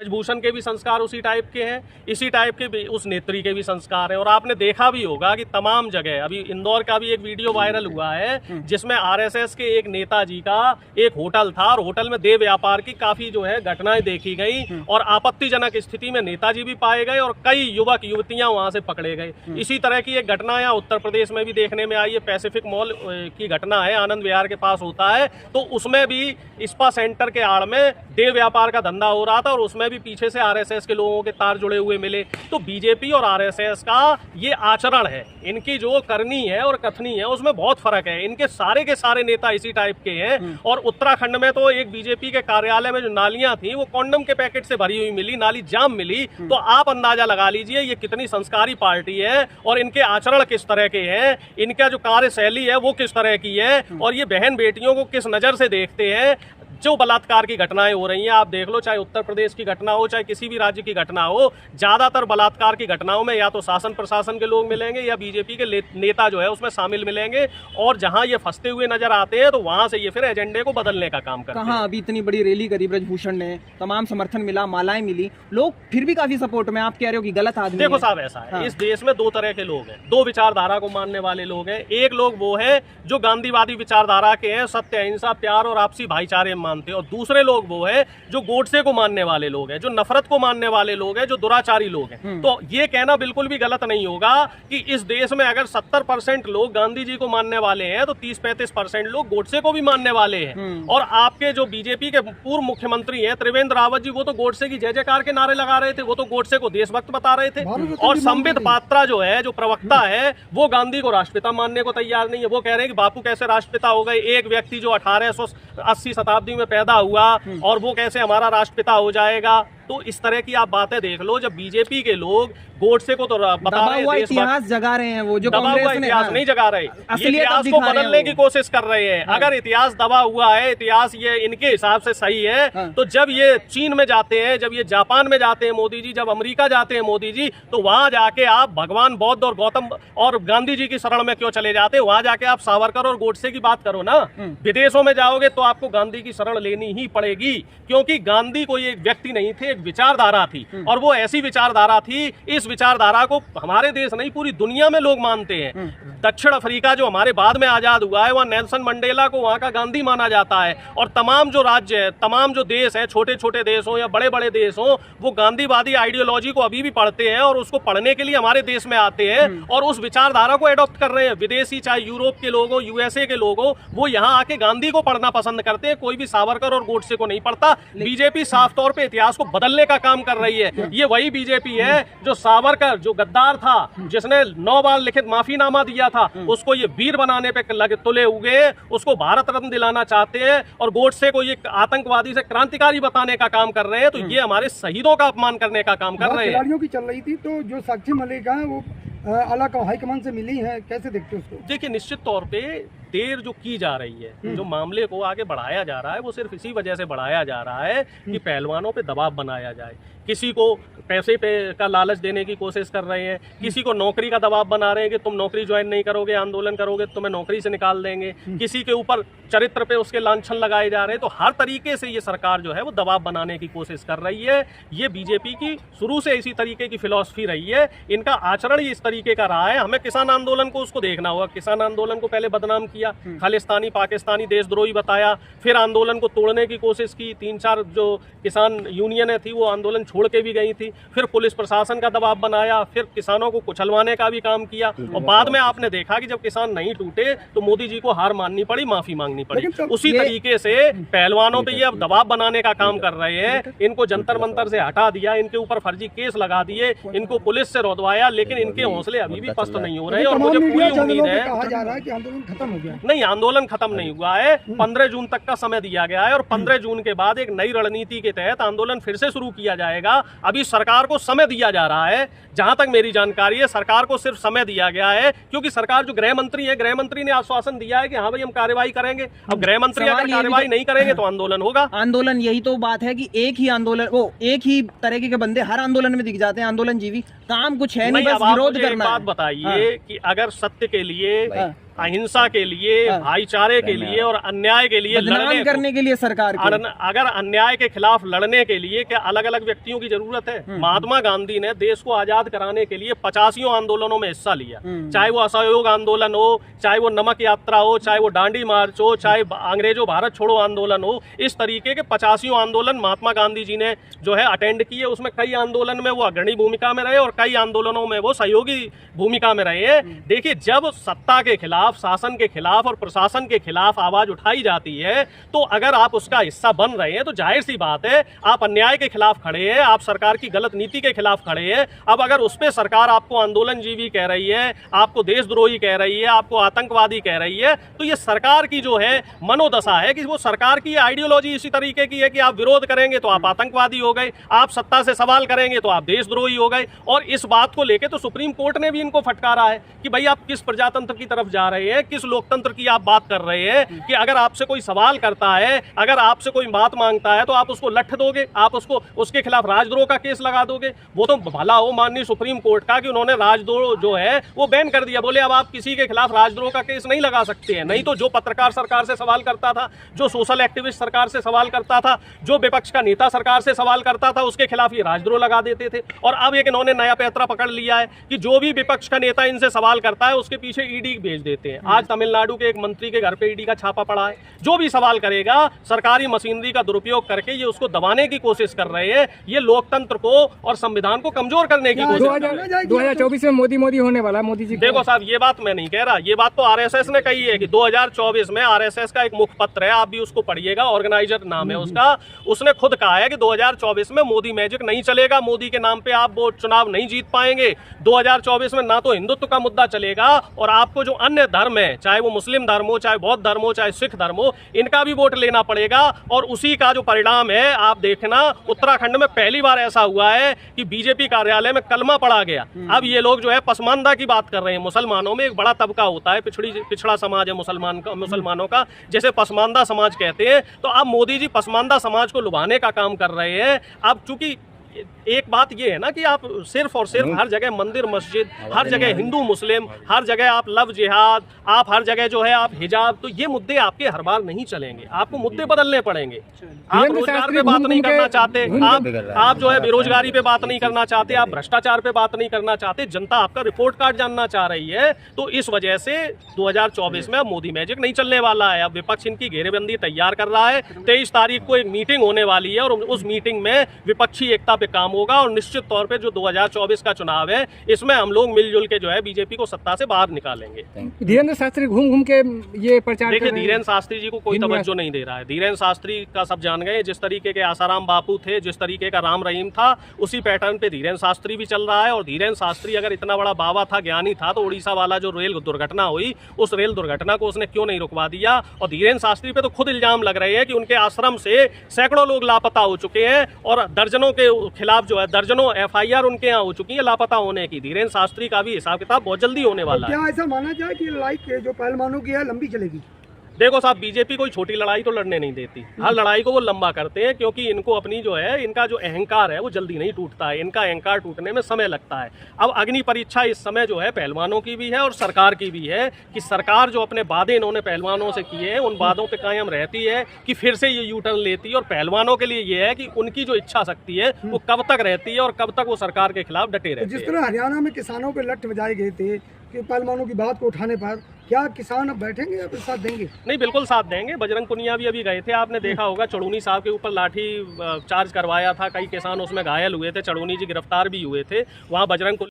ब्रजभूषण के भी संस्कार उसी टाइप के हैं, इसी टाइप के भी उस नेत्री के भी संस्कार हैं। और आपने देखा भी होगा कि तमाम जगह, अभी इंदौर का भी एक वीडियो वायरल हुआ है जिसमें आरएसएस के एक नेताजी का एक होटल था और होटल में देह व्यापार की काफी जो है घटनाएं देखी गई और आपत्तिजनक स्थिति में नेताजी भी पाए गए और कई युवक युवतियां वहां से पकड़े गए। इसी तरह की एक घटना यहाँ उत्तर प्रदेश में भी देखने में आई है। पैसिफिक मॉल की घटना है, आनंद विहार के पास होता है, तो उसमें भी स्पा सेंटर के आड़ में देह व्यापार का धंधा हो रहा था और उसमें भी पीछे से आरएसएस के लोगों के तार जुड़े हुए मिले। तो बीजेपी और आरएसएस का ये आचरण है, इनकी जो करनी है और कथनी है उसमें बहुत फर्क है। इनके सारे के सारे नेता इसी टाइप के हैं। और उत्तराखंड में तो एक बीजेपी के कार्यालय में जो नालियां थी वो कॉन्डम के पैकेट से भरी हुई मिली, नाली जाम मिली। तो आप अंदाजा लगा लीजिए ये कितनी संस्कारी पार्टी है और इनके आचरण किस तरह के हैं, इनका जो कार्यशैली है वो किस तरह की है और ये बहन बेटियों को किस नजर से देखते हैं। जो बलात्कार की घटनाएं हो रही हैं आप देख लो, चाहे उत्तर प्रदेश की घटना हो चाहे किसी भी राज्य की घटना हो, ज्यादातर बलात्कार की घटनाओं में या तो शासन प्रशासन के लोग मिलेंगे या बीजेपी के नेता जो है उसमें शामिल मिलेंगे। और जहां ये फंसते हुए नजर आते हैं तो वहां से ये फिर एजेंडे को बदलने का काम करते हैं। कहाँ अभी इतनी बड़ी रैली करी ब्रजभूषण ने, तमाम समर्थन मिला, मालाएं मिली, लोग फिर भी काफी सपोर्ट में। आप कह रहे हो कि गलत आदमी देखो साहब ऐसा है, इस देश में दो तरह के लोग हैं, दो विचारधारा को मानने वाले लोग हैं। एक लोग वो है जो गांधीवादी विचारधारा के हैं, सत्य अहिंसा प्यार और आपसी भाईचारे मानते हैं। और दूसरे लोग वो है जो गोडसे को मानने वाले लोग हैं, जो नफरत को मानने वाले लोग हैं, जो दुराचारी लोग हैं। तो ये कहना बिल्कुल भी गलत नहीं होगा कि इस देश में अगर 70% लोग गांधी जी को मानने वाले हैं तो 30-35% लोग गोडसे को भी मानने वाले हैं। और आपके जो बीजेपी के पूर्व मुख्यमंत्री हैं त्रिवेंद्र रावत जी, वो तो गोडसे की जय जयकार के नारे लगा रहे थे, वो तो गोडसे को देशभक्त बता रहे थे। और संबित पात्रा जो है, जो प्रवक्ता है, वो गांधी को राष्ट्रपिता मानने को तैयार नहीं है। वो कह रहे हैं कि बापू कैसे राष्ट्रपिता हो गए, एक व्यक्ति जो 1880 शताब्दी में पैदा हुआ और वो कैसे हमारा राष्ट्रपिता हो जाएगा। तो इस तरह की आप बातें देख लो, जब बीजेपी के लोग गोडसे को तो बता रहे हैं, इतिहास जगा रहे हैं, वो जो दबा हुआ इतिहास नहीं जगा रहे, ये इतिहास को बदलने की कोशिश कर रहे हैं। अगर इतिहास दबा हुआ है, इतिहास ये इनके हिसाब से सही है, तो जब ये चीन में जाते हैं, जब ये जापान में जाते हैं मोदी जी, जब अमेरिका जाते हैं मोदी जी, तो वहां जाके आप भगवान बौद्ध और गौतम और गांधी जी की शरण में क्यों चले जाते हैं? वहां जाके आप सावरकर और गोडसे की बात करो ना। विदेशों में जाओगे तो आपको गांधी की शरण लेनी ही पड़ेगी, क्योंकि गांधी कोई एक व्यक्ति नहीं थे, एक विचारधारा थी। और वो ऐसी विचारधारा थी, इस विचारधारा को हमारे देश नहीं पूरी दुनिया में लोग मानते हैं। दक्षिण अफ्रीका जो हमारे बाद में आजाद हुआ है, वहाँ नेल्सन मंडेला को वहाँ का गांधी माना जाता है। और तमाम जो राज्य है, तमाम जो देश है, छोटे छोटे देश हो या बड़े बड़े देश हो, वो गांधीवादी आइडियोलॉजी को अभी भी पढ़ते हैं और उसको पढ़ने के लिए हमारे देश में आते हैं और उस विचारधारा को एडॉप्ट कर रहे हैं। विदेशी, चाहे यूरोप के लोग हो, यूएसए के लोग हो, वो यहाँ आके गांधी को पढ़ना पसंद करते हैं, कोई भी सावरकर और गोडसे को नहीं पढ़ता। बीजेपी साफ तौर पे इतिहास को बदलने का काम कर रही है। ये वही बीजेपी है जो सावरकर, जो गद्दार था, जिसने 9 बार लिखित माफीनामा दिया था, उसको ये वीर बनाने पे लगे तुले हुए, उसको भारत रत्न दिलाना चाहते हैं और गोडसे को ये आतंकवादी से क्रांतिकारी बताने का काम कर रहे हैं। तो ये हमारे शहीदों का अपमान करने का काम कर रहे हैं। खिलाड़ियों की चल रही थी, तो जो साक्षी मलिक है वो आला हाईकमान से मिली है, कैसे देखते हो उसको? देखिए, निश्चित तौर पे देर जो की जा रही है, जो मामले को आगे बढ़ाया जा रहा है, वो सिर्फ इसी वजह से बढ़ाया जा रहा है कि पहलवानों पे दबाव बनाया जाए। किसी को पैसे पे का लालच देने की कोशिश कर रहे हैं, किसी को नौकरी का दबाव बना रहे हैं कि तुम नौकरी ज्वाइन नहीं करोगे, आंदोलन करोगे तो तुम्हें नौकरी से निकाल देंगे, किसी के ऊपर चरित्र पे उसके लांछन लगाए जा रहे हैं। तो हर तरीके से ये सरकार जो है वो दबाव बनाने की कोशिश कर रही है। ये बीजेपी की शुरू से इसी तरीके की फिलॉसफी रही है, इनका आचरण ही इस तरीके का रहा है। हमें किसान आंदोलन को उसको देखना होगा। किसान आंदोलन को पहले बदनाम किया, खालिस्तानी पाकिस्तानी देशद्रोही बताया, फिर आंदोलन को तोड़ने की कोशिश की, 3-4 जो किसान यूनियनें थी वो आंदोलन छोड़ के भी गई थी, फिर पुलिस प्रशासन का दबाव बनाया, फिर किसानों को कुचलवाने का भी काम किया। और बाद में आपने देखा कि जब किसान नहीं टूटे तो मोदी जी को हार माननी पड़ी, माफी मांगनी पड़ी। उसी तरीके से पहलवानों पे ये अब दबाव बनाने का काम कर रहे हैं। इनको जंतर मंतर से हटा दिया, इनके ऊपर फर्जी केस लगा दिए, इनको पुलिस से रोदवाया, लेकिन इनके हौसले अभी भी पस्त नहीं हो रहे। और मुझे पूरी उम्मीद है, कहा जा रहा है कि आंदोलन खत्म हो गया। नहीं, आंदोलन खत्म नहीं हुआ है। 15 जून तक का समय दिया गया है और 15 जून के बाद एक नई रणनीति के तहत आंदोलन फिर से शुरू किया जाएगा। अभी सरकार को समय दिया जा रहा है, जहां तक मेरी जानकारी है सरकार को सिर्फ समय दिया गया है, क्योंकि सरकार जो गृह मंत्री है, गृह मंत्री ने आश्वासन दिया है कि हाँ भाई हम कार्रवाई करेंगे। अब गृह मंत्री अगर कार्रवाई नहीं करेंगे तो आंदोलन होगा। आंदोलन, यही तो बात है कि एक ही आंदोलन, वो एक ही तरीके के बंदे हर आंदोलन में दिख जाते हैं, आंदोलन जीवी, काम कुछ है नहीं, बस विरोध करना है। बात बताइए कि अगर सत्य के लिए अहिंसा के लिए, भाईचारे के लिए और अन्याय के लिए बदनाम करने के लिए सरकार की। अगर अन्याय के खिलाफ लड़ने के लिए क्या अलग अलग व्यक्तियों की जरूरत है? महात्मा गांधी ने देश को आजाद कराने के लिए 85 आंदोलनों में हिस्सा लिया, चाहे वो असहयोग आंदोलन हो, चाहे वो नमक यात्रा हो, चाहे वो डांडी मार्च हो, चाहे अंग्रेजों भारत छोड़ो आंदोलन हो। इस तरीके के 85 आंदोलन महात्मा गांधी जी ने जो है अटेंड किए। उसमें कई आंदोलन में वो अग्रणी भूमिका में रहे और कई आंदोलनों में वो सहयोगी भूमिका में रहे हैं। देखिए, जब सत्ता के खिलाफ, शासन के खिलाफ और प्रशासन के खिलाफ आवाज उठाई जाती है तो अगर आप उसका हिस्सा बन रहे हैं तो जाहिर सी बात है आप अन्याय के खिलाफ खड़े हैं, आप सरकार की गलत नीति के खिलाफ खड़े हैं। अब अगर उस पे सरकार आपको आंदोलनजीवी कह रही है, आपको देशद्रोही कह रही है, आपको आतंकवादी कह रही है, तो ये सरकार की जो है मनोदशा है कि वो सरकार की आइडियोलॉजी इसी तरीके की है कि आप विरोध करेंगे तो आप आतंकवादी हो गए, आप सत्ता से सवाल करेंगे तो आप देशद्रोही हो गए। और इस बात को लेकर तो सुप्रीम कोर्ट ने भी इनको फटकारा है कि भाई आप किस प्रजातंत्र की तरफ जा रहे हैं, किस लोकतंत्र की आप बात कर रहे हैं कि अगर आपसे कोई सवाल करता है, अगर आपसे कोई बात मांगता है तो आप उसको लठ दोगे, आप उसके खिलाफ राजद्रोह का केस लगा दोगे। वो तो भला हो माननीय सुप्रीम कोर्ट का कि उन्होंने राजद्रोह जो है वो बैन कर दिया, बोले अब आप किसी के खिलाफ राजद्रोह का केस नहीं लगा सकते हैं। नहीं तो जो पत्रकार सरकार से सवाल करता था, जो सोशल एक्टिविस्ट सरकार से सवाल करता था, जो विपक्ष का नेता सरकार से सवाल करता था, उसके खिलाफ ये राजद्रोह लगा देते थे। और अब एक इन्होंने नया पैंतरा पकड़ लिया है कि जो भी विपक्ष का नेता इनसे सवाल करता है उसके पीछे ईडी भेज देते हैं। आज तमिलनाडु के एक मंत्री के घर पे ईडी का छापा पड़ा है। जो भी सवाल करेगा सरकारी मशीनरी का दुरुपयोग करके ये उसको दबाने की कोशिश कर रहे हैं। ये लोकतंत्र को और संविधान को कमजोर करने की कोशिश कर रहे हैं। 2024 में मोदी होने वाला, मोदी जी। देखो साहब, ये बात मैं नहीं कह रहा, ये बात तो आरएसएस ने कही है कि 2024 में आरएसएस का एक मुखपत्र है, आप भी उसको पढ़िएगा, ऑर्गेनाइजर नाम है उसका। उसने खुद कहा है कि 2024 में मोदी मैजिक नहीं चलेगा, मोदी के नाम पे आप वो चुनाव नहीं जीत पाएंगे। 2024 में ना तो हिंदुत्व का मुद्दा चलेगा और आपको जो अन्य धर्म है, चाहे वो मुस्लिम धर्म हो, चाहे बौद्ध धर्म हो, चाहे सिख धर्म हो, इनका भी वोट लेना पड़ेगा। और उसी का जो परिणाम है आप देखना, उत्तराखंड में पहली बार ऐसा हुआ है कि बीजेपी कार्यालय में कलमा पढ़ा गया। अब ये लोग जो है पसमानदा की बात कर रहे हैं। मुसलमानों में एक बड़ा तबका होता है, पिछड़ा समाज है मुसलमानों का, जैसे पसमानदा समाज कहते हैं। तो अब मोदी जी पसमानदा समाज को लुभाने का काम कर रहे हैं। अब चूंकि एक बात ये है ना कि आप सिर्फ और सिर्फ हर जगह मंदिर मस्जिद, हर जगह हिंदू मुस्लिम, हर जगह आप लव जिहाद, आप हर जगह जो है आप हिजाब, तो ये मुद्दे आपके हर बार नहीं चलेंगे। आपको मुद्दे बदलने पड़ेंगे। आप रोजगार पे बात नहीं करना चाहते, आप जो है बेरोजगारी पे बात नहीं करना चाहते, आप भ्रष्टाचार पे बात नहीं करना चाहते। जनता आपका रिपोर्ट कार्ड जानना चाह रही है। तो इस वजह से 2024 में अब मोदी मैजिक नहीं चलने वाला है। अब विपक्ष इनकी घेरेबंदी तैयार कर रहा है। 23 तारीख को एक मीटिंग होने वाली है और उस मीटिंग में विपक्षी एकता पे काम होगा और निश्चित तौर पे जो 2024 का चुनाव है इसमें हम लोग मिलजुल के जो है बीजेपी को सत्ता से बाहर निकालेंगे। धीरेन्द्र शास्त्री घूम के ये प्रचार, देखिए धीरेन्द्र शास्त्री जी को कोई तवज्जो नहीं दे रहा है। धीरेन्द्र शास्त्री का सब जान गए, जिस तरीके के आसाराम बापू थे, जिस तरीके का राम रहीम था, उसी पैटर्न पे धीरेन्द्र शास्त्री भी चल रहा है। और धीरेन्द्र शास्त्री अगर इतना बड़ा बाबा था, ज्ञानी था, तो उड़ीसा वाला जो रेल दुर्घटना हुई, उस रेल दुर्घटना को उसने क्यों नहीं रुकवा दिया। और धीरेन्द्र शास्त्री पे तो खुद इल्जाम लग रहे हैं कि उनके आश्रम से सैकड़ों लोग लापता हो चुके हैं और दर्जनों के खिलाफ जो है दर्जनों एफआईआर उनके यहाँ हो चुकी है लापता होने की। धीरेन्द्र शास्त्री का भी हिसाब किताब बहुत जल्दी होने वाला है। क्या ऐसा माना जाए कि लड़ाई जो पहलवानों की है लंबी चलेगी? देखो साहब, बीजेपी कोई छोटी लड़ाई तो लड़ने नहीं देती। हर लड़ाई को वो लंबा करते हैं क्योंकि इनको अपनी जो है, इनका जो अहंकार है वो जल्दी नहीं टूटता है। इनका अहंकार टूटने में समय लगता है। अब अग्नि परीक्षा इस समय जो है पहलवानों की भी है और सरकार की भी है कि सरकार जो अपने वादे इन्होंने पहलवानों से किए हैं उन वादों पे कायम रहती है कि फिर से ये यू टर्न लेती है। और पहलवानों के लिए ये है कि उनकी जो इच्छा शक्ति है वो कब तक रहती है और कब तक वो सरकार के खिलाफ डटे रहते हैं। जिस तरह हरियाणा में किसानों पे लठ बजाए गए थे कि पहलवानों की बात को उठाने पर, क्या किसान अब बैठेंगे या फिर साथ देंगे? नहीं, बिल्कुल साथ देंगे। बजरंग पुनिया भी अभी गए थे, आपने देखा होगा, चढ़ूनी साहब के ऊपर लाठी चार्ज करवाया था, कई किसान उसमें घायल हुए थे, चढ़ूनी जी गिरफ्तार भी हुए थे। वहाँ बजरंग